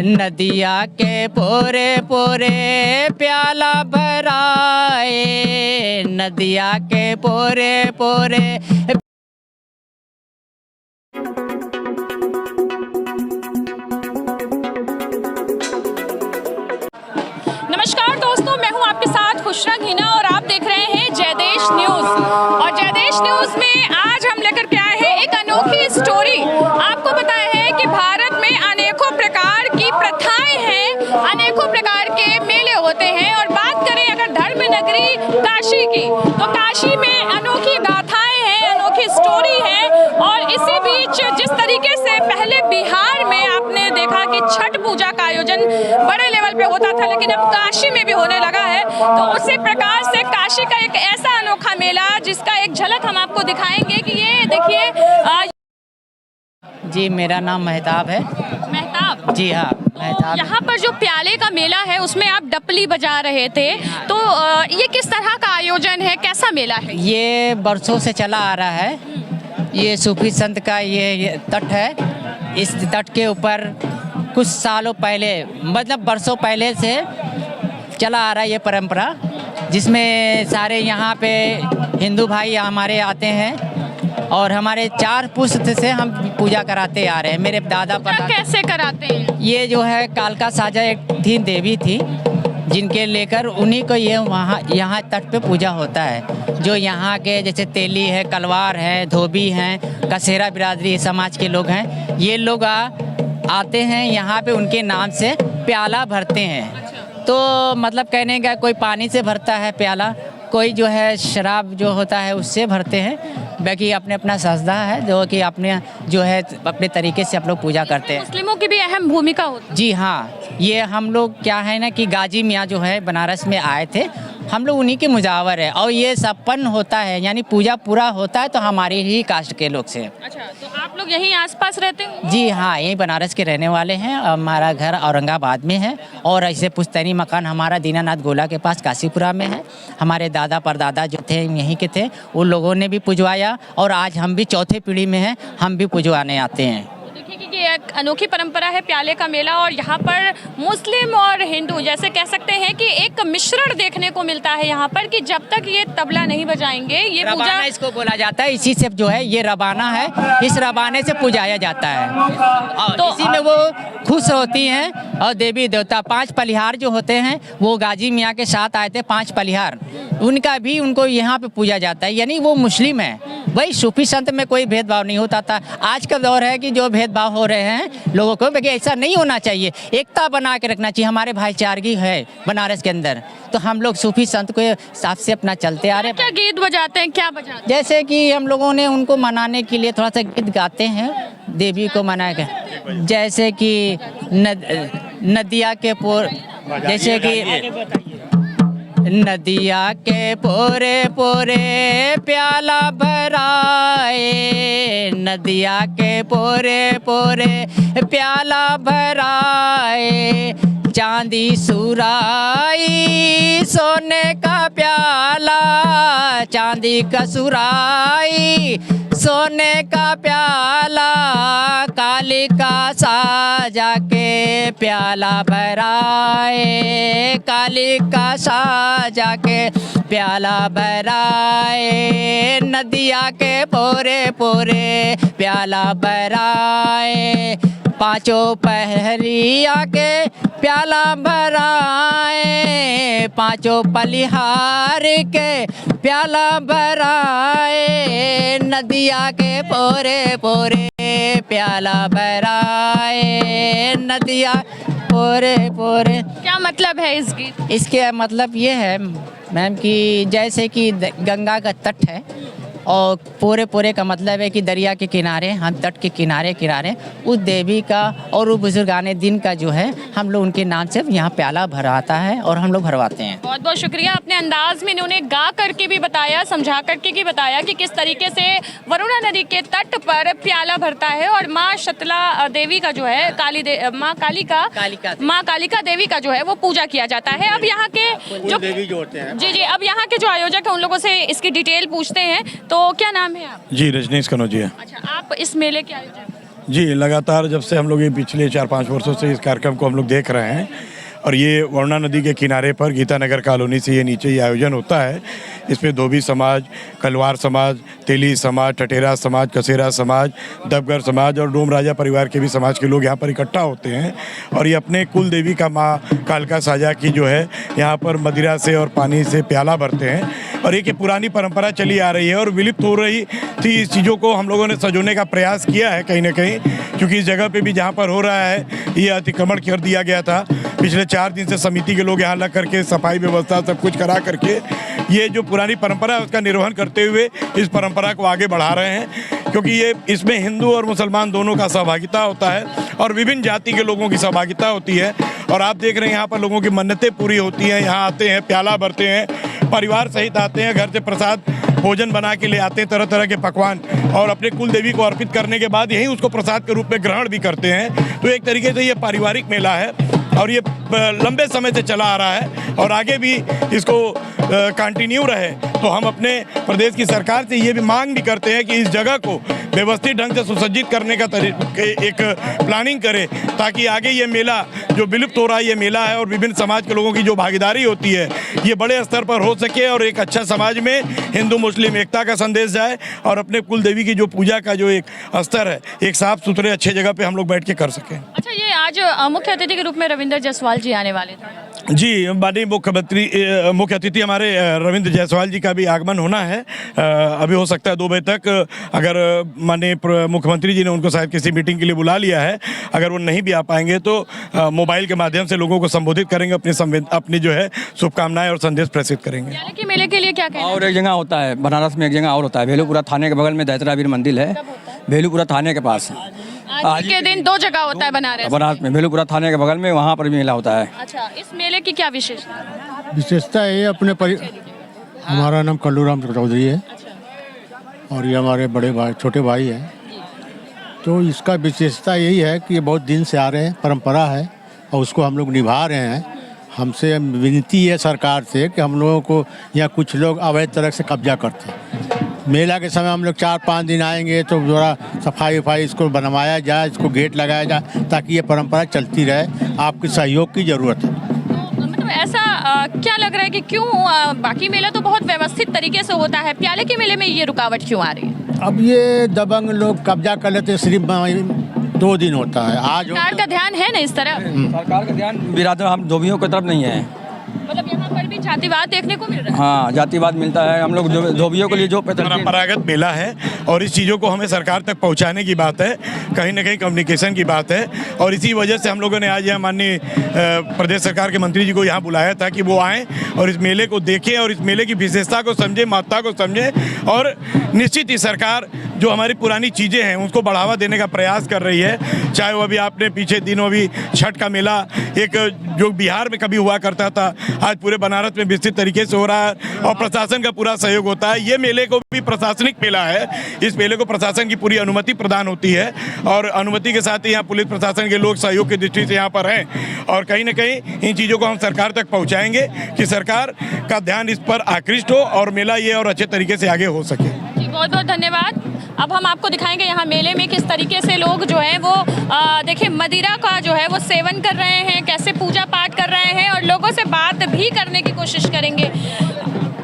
नदिया के पोरे पोरे प्याला भराए, नदिया के पोरे पोरे। नमस्कार दोस्तों, मैं हूं आपके साथ खुशरा घीना और आप देख रहे हैं जयदेश न्यूज़। और जयदेश न्यूज़ में आज हम लेकर के आए हैं एक अनोखी स्टोरी। आपको पता है कि भारत में अनेकों प्रकार की प्रथाएं हैं, अनेकों प्रकार के मेले होते हैं। और बात करें अगर धर्म नगरी काशी की, तो काशी में अनोखी गाथाएं हैं, अनोखी स्टोरी है। और इसी बीच जिस तरीके से पहले बिहार में आपने देखा कि छठ पूजा का आयोजन बड़े लेवल पे होता था, लेकिन अब काशी में भी होने लगा है। तो उसी प्रकार से काशी का एक ऐसा अनोखा मेला जिसका एक झलक हम आपको दिखाएंगे कि ये देखिए। जी, मेरा नाम मेहताब है। मेहताब जी हाँ, मेहताब। यहाँ पर जो प्याले का मेला है उसमें आप डपली बजा रहे थे, तो ये किस तरह का आयोजन है, कैसा मेला है? ये बरसों से चला आ रहा है। ये सूफी संत का ये तट है। इस तट के ऊपर कुछ सालों पहले, मतलब बरसों पहले से चला आ रहा है ये परंपरा, जिसमें सारे यहाँ पे हिंदू भाई हमारे आते हैं और हमारे 4 पुश्त से हम पूजा कराते आ रहे हैं। मेरे दादा पर कैसे कराते हैं? ये जो है कालका साजा एक थी, देवी थी, जिनके लेकर उन्हीं को ये वहाँ यहाँ तट पे पूजा होता है। जो यहाँ के जैसे तेली है, कलवार है, धोबी हैं, कसेरा बिरादरी समाज के लोग हैं, ये लोग आते हैं यहाँ पे, उनके नाम से प्याला भरते हैं। तो मतलब कहने का, कोई पानी से भरता है प्याला, कोई जो है शराब जो होता है उससे भरते हैं। बाकी अपने अपना श्रद्धा है जो कि अपने जो है अपने तरीके से आप लोग पूजा करते हैं। मुस्लिमों की भी अहम भूमिका होती है। जी हाँ, ये हम लोग क्या है ना कि गाजी मियाँ जो है बनारस में आए थे, हम लोग उन्हीं के मुजावर है। और ये संपन्न होता है, यानी पूजा पूरा होता है तो हमारी ही कास्ट के लोग से। अच्छा, तो आप लोग यहीं आसपास रहते हो? जी हाँ, यहीं बनारस के रहने वाले हैं। हमारा घर औरंगाबाद में है और ऐसे पुश्तैनी मकान हमारा दीनानाथ गोला के पास काशीपुरा में है। हमारे दादा परदादा जो थे यहीं के थे, उन लोगों ने भी पुजवाया और आज हम भी चौथे पीढ़ी में हैं, हम भी पुजवाने आते हैं। कि एक अनोखी परंपरा है प्याले का मेला, और यहाँ पर मुस्लिम और हिंदू जैसे कह सकते हैं कि एक मिश्रण देखने को मिलता है यहाँ पर, कि जब तक ये तबला नहीं बजाएंगे ये पूजा, इसको बोला जाता है। इसी से जो है ये रबाना है, इस रबाने से पुजाया जाता है। और तो इसी में वो खुश होती हैं। और देवी देवता 5 पलिहार जो होते हैं वो गाजी मियाँ के साथ आए थे, 5 पलिहार, उनका भी उनको यहाँ पे पूजा जाता है। यानी वो मुस्लिम है। वही सूफी संत में कोई भेदभाव नहीं होता था। आज का दौर है कि जो भेदभाव हो रहे हैं लोगों को, लेकिन ऐसा नहीं होना चाहिए। एकता बना के रखना चाहिए। हमारे भाईचारगी है बनारस के अंदर, तो हम लोग सूफी संत के हिसाब से अपना चलते आ रहे हैं। क्या गीत बजाते हैं, क्या बजाते हैं? जैसे कि हम लोगों ने उनको मनाने के लिए थोड़ा सा गीत गाते हैं, देवी को मना के। जैसे कि नदिया के पोर, जैसे कि नदिया के पोरे पोरे प्याला भराए, नदिया के पोरे पोरे प्याला भराए, चांदी सुराई सोने का प्याला, चांदी का सुराई सोने का प्याला, काली का साजा के प्याला भराए, काली का साजा के प्याला भराए, नदिया के पोरे पोरे प्याला भराए, 5 पहरिया के प्याला भराए, 5 पलिहार के प्याला भराए, नदिया के पोरे पोरे प्याला भराए, नदिया पोरे पोरे। क्या मतलब है इस गीत? इसके मतलब ये है मैम कि जैसे कि गंगा का तट है और पोरे पोरे का मतलब है कि दरिया के किनारे, हम तट के किनारे किनारे उस देवी का और उस बुजुर्गाने दिन का जो है हम लोग उनके नाम से यहाँ प्याला भराता है और हम लोग भरवाते हैं। बहुत बहुत शुक्रिया। अपने अंदाज में इन्होंने गा करके भी बताया, समझा करके भी बताया कि किस तरीके से वरुणा नदी के तट पर प्याला भरता है और माँ शीतला देवी का जो है माँ कालिका देवी का जो है वो पूजा किया जाता है। अब यहाँ के जो देवी जो होते हैं, जी, अब यहाँ के जो आयोजक है उन लोगों से इसकी डिटेल पूछते हैं। तो क्या नाम है आप? जी, रजनीश कनौजिया। अच्छा, आप इस मेले के आयोजक? जी, लगातार जब से हम लोग ये पिछले 4-5 वर्षों से इस कार्यक्रम को हम लोग देख रहे हैं और ये वरुणा नदी के किनारे पर गीतानगर कॉलोनी से ये नीचे ये आयोजन होता है। इसमें धोबी समाज, कलवार समाज, तेली समाज, टटेरा समाज, कसेरा समाज, दबगर समाज और डोम राजा परिवार के भी समाज के लोग यहाँ पर इकट्ठा होते हैं और ये अपने कुल देवी का माँ कालका साजा की जो है यहाँ पर मदिरा से और पानी से प्याला भरते हैं और एक ये पुरानी परंपरा चली आ रही है और विलुप्त हो रही थी। इस चीज़ों को हम लोगों ने संजोने का प्रयास किया है कहीं ना कहीं, क्योंकि इस जगह पे भी जहाँ पर हो रहा है ये अतिक्रमण कर दिया गया था। पिछले 4 दिन से समिति के लोग यहाँ लग करके सफाई व्यवस्था सब कुछ करा करके ये जो पुरानी परंपरा है उसका निर्वहन करते हुए इस परंपरा को आगे बढ़ा रहे हैं, क्योंकि ये इसमें हिंदू और मुसलमान दोनों का सहभागिता होता है और विभिन्न जाति के लोगों की सहभागिता होती है। और आप देख रहे हैं यहाँ पर लोगों की मन्नतें पूरी होती हैं, यहाँ आते हैं, प्याला भरते हैं, परिवार सहित आते हैं, घर से प्रसाद भोजन बना के ले आते हैं, तरह तरह के पकवान, और अपने कुल देवी को अर्पित करने के बाद यहीं उसको प्रसाद के रूप में ग्रहण भी करते हैं। तो एक तरीके से ये पारिवारिक मेला है और ये लंबे समय से चला आ रहा है और आगे भी इसको कंटिन्यू रहे। तो हम अपने प्रदेश की सरकार से ये भी मांग भी करते हैं कि इस जगह को व्यवस्थित ढंग से सुसज्जित करने का एक प्लानिंग करे, ताकि आगे ये मेला जो विलुप्त हो रहा है ये मेला है और विभिन्न समाज के लोगों की जो भागीदारी होती है ये बड़े स्तर पर हो सके और एक अच्छा समाज में हिंदू मुस्लिम एकता का संदेश जाए और अपने कुल देवी की जो पूजा का जो एक स्तर है एक साफ सुथरे अच्छे जगह पे हम लोग बैठ के कर सकें। अच्छा, ये आज मुख्य अतिथि के रूप में रविंद्र जायसवाल जी आने वाले थे। जी, माननीय मुख्य अतिथि हमारे रविंद्र जायसवाल जी का भी आगमन होना है। अभी हो सकता है 2 बजे तक, अगर माननीय मुख्यमंत्री जी ने उनको शायद किसी मीटिंग के लिए बुला लिया है, अगर वो नहीं भी आ पाएंगे तो मोबाइल के माध्यम से लोगों को संबोधित करेंगे, अपनी जो है शुभकामनाएं और संदेश प्रेषित करेंगे। प्याले के मेले के लिए क्या कहना? और एक जगह होता है बनारस में, एक जगह और होता है भेलूपुरा थाने के बगल में दैतरा वीर मंदिर है, भेलूपुरा थाने के पास। आज के दिन 2 जगह होता है बनारस में, भेलूपुरा थाने के बगल में, वहाँ पर भी मेला होता है। अच्छा, इस मेले की क्या विशेषता? विशेषता ये अपने हमारा नाम कल्लूराम चौधरी है और ये हमारे बड़े भाई छोटे भाई हैं। तो इसका विशेषता यही है कि ये बहुत दिन से आ रहे हैं, परंपरा है और उसको हम लोग निभा रहे हैं। हमसे विनती है सरकार से कि हम लोगों को यहाँ कुछ लोग अवैध तरह से कब्जा करते हैं। मेला के समय हम लोग 4-5 दिन आएंगे तो थोड़ा सफाई वफाई इसको बनवाया जाए, इसको गेट लगाया जाए ताकि ये परंपरा चलती रहे। आपके सहयोग की ज़रूरत है। मतलब ऐसा क्या लग रहा है कि क्यों बाकी मेला तो बहुत व्यवस्थित तरीके से होता है, प्याले के मेले में ये रुकावट क्यों आ रही है? अब ये दबंग लोग कब्जा कर लेते, सिर्फ 2 दिन होता है। आज सरकार का ध्यान है ना इस तरह? सरकार का ध्यान बिरादर हम धोबियों की तरफ नहीं है। मतलब यहाँ पर भी जातिवाद देखने को मिल रहा है। हाँ, जातिवाद मिलता है। हम लोग धोबियों के लिए जो परंपरागत मेला है और इस चीज़ों को हमें सरकार तक पहुंचाने की बात है, कहीं ना कहीं कम्युनिकेशन की बात है। और इसी वजह से हम लोगों ने आज यहाँ माननीय प्रदेश सरकार के मंत्री जी को यहाँ बुलाया था कि वो आएँ और इस मेले को देखें और इस मेले की विशेषता को समझें, महत्ता को समझें। और निश्चित ही सरकार जो हमारी पुरानी चीज़ें हैं उसको बढ़ावा देने का प्रयास कर रही है। चाहे वो अभी आपने पीछे दिनों अभी छठ का मेला एक जो बिहार में कभी हुआ करता था, आज पूरे बनारस में विस्तृत तरीके से हो रहा है और प्रशासन का पूरा सहयोग होता है। ये मेले को भी प्रशासनिक मेला है, इस मेले को प्रशासन की पूरी अनुमति प्रदान होती है और अनुमति के साथ ही यहाँ पुलिस प्रशासन के लोग सहयोग की दृष्टि से यहाँ पर हैं और कहीं ना कहीं इन चीज़ों को हम सरकार तक पहुँचाएंगे कि सरकार का ध्यान इस पर आकृष्ट हो और मेला ये और अच्छे तरीके से आगे हो सके। जी, बहुत बहुत धन्यवाद। अब हम आपको दिखाएंगे यहाँ मेले में किस तरीके से लोग जो है वो देखिए मदिरा का जो है वो सेवन कर रहे हैं, कैसे पूजा पाठ कर रहे हैं और लोगों से बात भी करने की कोशिश करेंगे।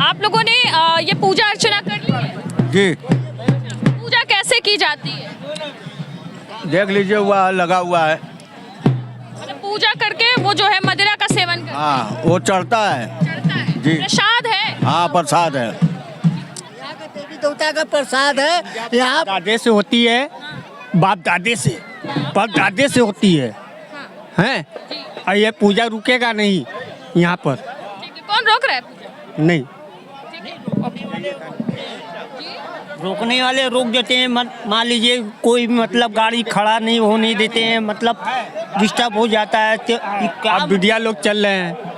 आप लोगों ने ये पूजा अर्चना कर ली है? जी। पूजा कैसे की जाती है? देख लीजिए, हुआ लगा हुआ है। मतलब पूजा करके वो जो है मदिरा का सेवन करते हैं? हाँ, वो चढ़ता है। चढ़ता है जी। प्रसाद है? हाँ, प्रसाद है। देवता का प्रसाद है। यहाँ दादे से होती है, बाप दादे से, बाप दादे से होती है, हैं? और ये पूजा रुकेगा नहीं यहाँ पर। ठीक है, कौन रोक रहा है पूजा? नहीं, ठीक है। रोकने वाले रोक देते हैं। मान लीजिए कोई मतलब गाड़ी खड़ा नहीं होने देते हैं, मतलब डिस्टर्ब हो जाता है। अब मीडिया लोग चल रहे हैं।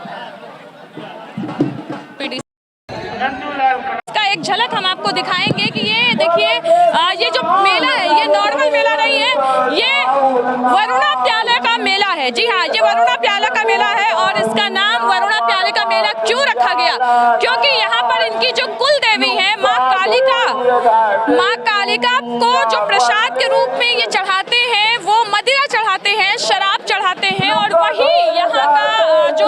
इसका एक झलक हम आपको दिखाएंगे कि ये देखिए ये जो मेला है ये नॉर्मल मेला नहीं है, ये वरुणा प्याले का मेला है। जी हाँ, ये वरुणा प्याले का मेला है और इसका नाम वरुणा प्याले का मेला क्यों रखा गया? क्योंकि यहाँ पर इनकी जो कुल देवी है माँ कालिका कालिका को जो प्रसाद के रूप में ये चढ़ाते हैं वो मदिरा चढ़ाते हैं, शराब चढ़ाते हैं और वही यहाँ का जो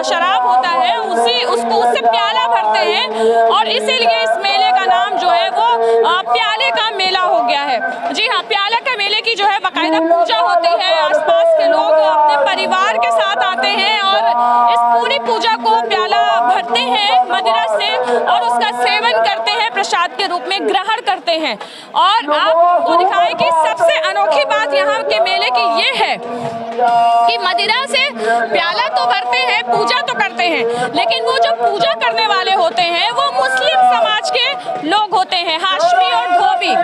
शराब होता है उससे प्याला भरते हैं और इसीलिए इस मेले का नाम जो है वो प्याले का मेला हो गया है। जी हाँ, प्याला का मेले की जो है बाकायदा पूजा होती है, आसपास के लोग अपने परिवार के साथ आते हैं और इस पूरी पूजा को प्याला भरते हैं मदिरा से और उसका सेवन करते हैं, प्रसाद के रूप में ग्रहण करते हैं। और आपको दिखाएं कि सबसे अनोखी बात यहाँ के मेले की ये है कि मदिरा से प्याला तो भरते हैं, पूजा तो करते हैं, लेकिन वो जो पूजा करने वाले होते हैं वो मुस्लिम समाज के लोग होते हैं, हाशमी और धोबी।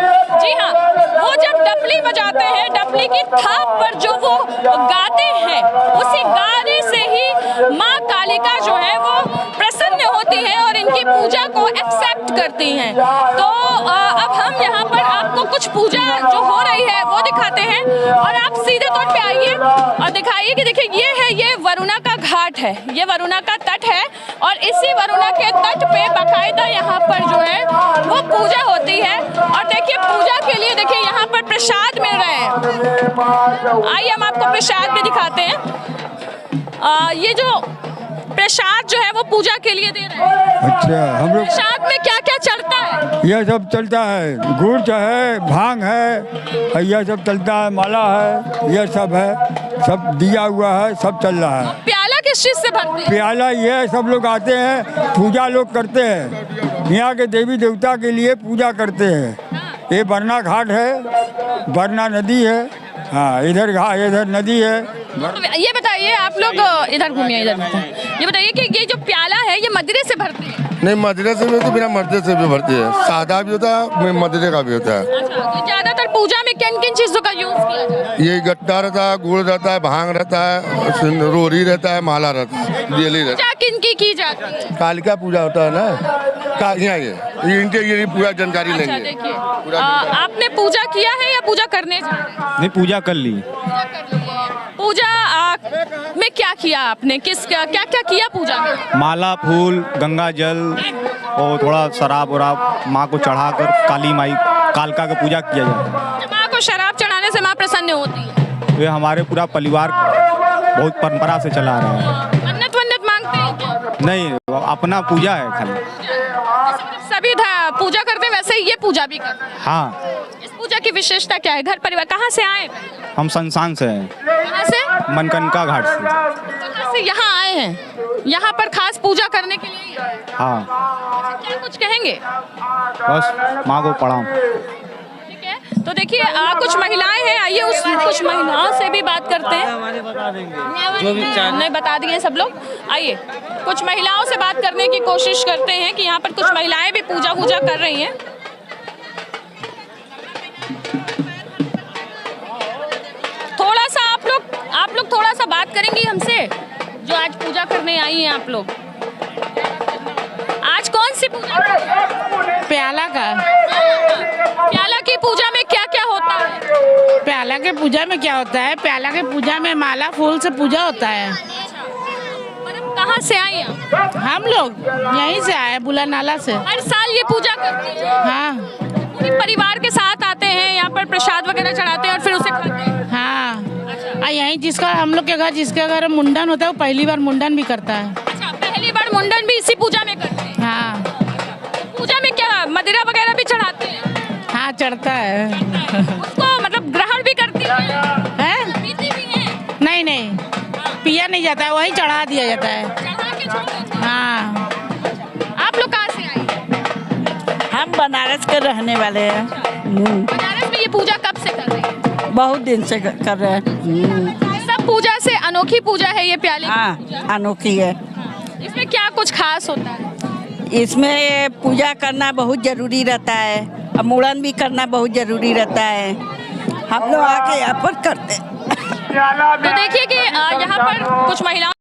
जी हाँ, वो जब डफली बजाते हैं, डफली की थाप पर जो वो गाते हैं, उसी गाने से ही माँ कालिका जो है वो प्रसन्न होती है और इनकी पूजा को एक्सेप्ट करती हैं। तो अब हम यहाँ पर आपको कुछ पूजा जो हो रही है वो दिखाते हैं और आप सीधे तौर पे आइए और दिखाइए कि देखिए ये वरुणा का घाट है, ये वरुणा का तट है और इसी वरुणा के तट पे बाकायदा यहाँ पर जो है वो पूजा होती है। और देखिए पूजा के लिए देखिए यहाँ पर प्रसाद मिल रहे हैं, आइए हम आपको प्रसाद भी दिखाते हैं। ये जो प्रसाद जो है वो पूजा के लिए दे रहे हैं। अच्छा, हम लोग प्रसाद में क्या क्या चढ़ता है? यह सब चलता है, गुड़ है, भांग है, यह सब चलता है, माला है, यह सब है, सब दिया हुआ है, सब चल रहा है। प्याला किस चीज से भरते हैं? प्याला ये सब लोग आते हैं, पूजा लोग करते हैं, यहाँ के देवी देवता के लिए पूजा करते हैं। ये बरना घाट है, बरना नदी है, हाँ इधर नदी है। ये बताइए आप लोग इधर घूमिए, इधर ये बताइए कि ये जो प्याला है ये मदिरे से भरते हैं? नहीं, मदिरे से भी तो बिना मदिरे से भी भरती है, सादा भी होता है, मदिरे का भी होता है। अच्छा, तो ज्यादातर पूजा में किन किन चीजों का यूज किया जाता है? ये गट्टा रहता है, गुड़ रहता है, भांग रहता है, रोरी रहता है, माला रहता है, बेली रहता पूजा किन की जाती है? है। कालिका पूजा होता है ना, यहाँ ये इनके ये पूरा जानकारी अच्छा लेंगे। देखिए, आपने पूजा किया है या पूजा करने जा रहे हैं? नहीं, पूजा कर ली। पूजा में क्या किया आपने, क्या क्या किया पूजा में? माला, फूल, गंगा जल और थोड़ा शराब वराब माँ को चढ़ाकर काली माई कालका का पूजा किया जाता है। माँ को शराब चढ़ाने से माँ प्रसन्न होती है? वे हमारे पूरा परिवार बहुत परंपरा से चला रहा है। मन्नत वन्नत मांगते हैं क्या? नहीं, अपना पूजा है खाली। सभी पूजा करते हैं वैसे ही ये पूजा भी करते हैं? हाँ। इस पूजा की विशेषता क्या है? घर परिवार कहाँ से आए? हम संसान से हैं, कहाँ से? मनकनका घाट से। कहाँ से यहाँ आए हैं? यहाँ पर खास पूजा करने के लिए? हाँ, क्या कुछ कहेंगे? बस माँ को प्रणाम। ठीक है, तो देखिए कुछ महिलाएं हैं, आइए उस कुछ महिलाओं से भी बात करते हैं। नहीं, बता दिए सब लोग। आइए कुछ महिलाओं से बात करने की कोशिश करते हैं कि यहाँ पर कुछ महिलाएं भी पूजा वूजा कर रही हैं। थोड़ा सा आप लोग थोड़ा सा बात करेंगी हमसे, जो आज पूजा करने आई हैं आप लोग। आज कौन सी पूजा? प्याला का। प्याला की पूजा में क्या क्या होता है? प्याला के पूजा में क्या होता है? प्याला के पूजा में माला फूल से पूजा होता है। कहाँ से आई हैं? हम लोग यहीं से आए, बुला नाला से। हर साल ये पूजा करती हैं? हाँ। पूरे परिवार के साथ आते हैं यहाँ पर, प्रसाद वगैरह चढ़ाते हैं और फिर उसे खाते हैं? हाँ। और यहीं जिसका हम लोग के घर जिसके घर मुंडन होता है वो पहली बार मुंडन भी करता है। अच्छा, पहली बार मुंडन भी इसी पूजा में करते हैं? हाँ। पूजा में क्या मदिरा वगैरह भी चढ़ाते हैं? हाँ, चढ़ता है। उसको मतलब ग्रहण भी करती है? पीती भी है? नहीं, पिया नहीं जाता है, वहीं चढ़ा दिया जाता है। चढ़ा के छोड़ देते हैं? हाँ। आप लोग कहाँ से आए? हम बनारस के रहने वाले हैं। बनारस में ये पूजा कब से कर रहे हैं? बहुत दिन से कर रहे हैं। सब पूजा से अनोखी पूजा है ये प्याले की हाँ, पूजा? अनोखी है। इसमें क्या कुछ खास होता है? इसमें पूजा करना बहुत जरूरी रहता है और मुड़न भी करना बहुत जरूरी रहता है। हम लोग आके यहाँ पर करते हैं। तो देखिए कि यहाँ पर कुछ महिलाओं